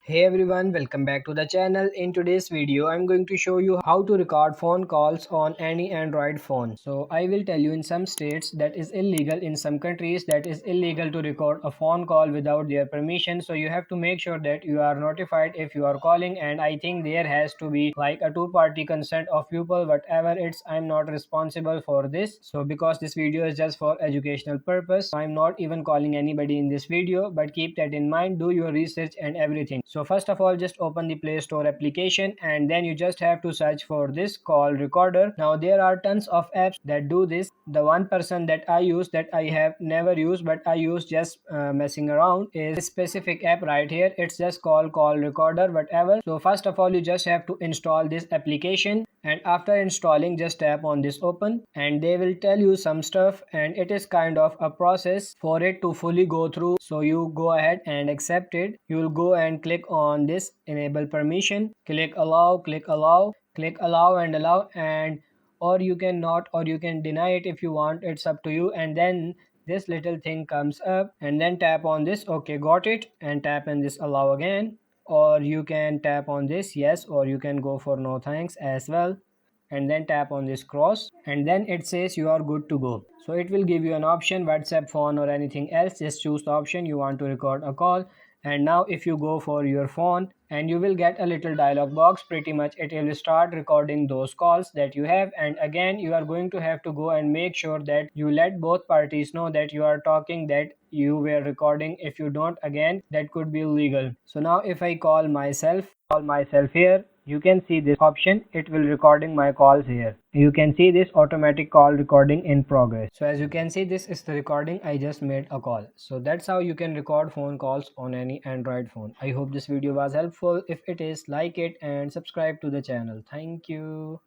Hey everyone, welcome back to the channel. In today's video, I'm going to show you how to record phone calls on any Android phone. So I will tell you in some states that is illegal, in some countries that is illegal to record a phone call without their permission. So you have to make sure that you are notified if you are calling, and I think there has to be like a two-party consent of people, whatever it's, I'm not responsible for this. So because this video is just for educational purpose, I'm not even calling anybody in this video, but keep that in mind, do your research and everything. So first of all, just open the Play Store application and then you just have to search for this call recorder. Now there are tons of apps that do this. The one person that I use, that I have never used but I use just messing around, is this specific app right here. It's just called call recorder whatever. So first of all, you just have to install this application, and after installing just tap on this open and they will tell you some stuff, and it is kind of a process for it to fully go through. So you go ahead and accept it. You will go and click on this enable permission, click allow, click allow and allow, and or you can not, or you can deny it if you want, it's up to you. And then this little thing comes up and then tap on this okay got it and tap on this allow again, or you can tap on this yes, or you can go for no thanks as well, and then tap on this cross and then it says you are good to go. So it will give you an option WhatsApp, phone or anything else. Just choose the option you want to record a call. And now if you go for your phone, and you will get a little dialog box, pretty much it will start recording those calls that you have. And again, you are going to have to go and make sure that you let both parties know that you are talking, that you were recording. If you don't, again that could be illegal. So now if I call myself here, you can see this option, it will recording my calls here. You can see this automatic call recording in progress. So as you can see, this is the recording I just made a call. So that's how you can record phone calls on any Android phone. I hope this video was helpful. If it is, like it and subscribe to the channel. Thank you.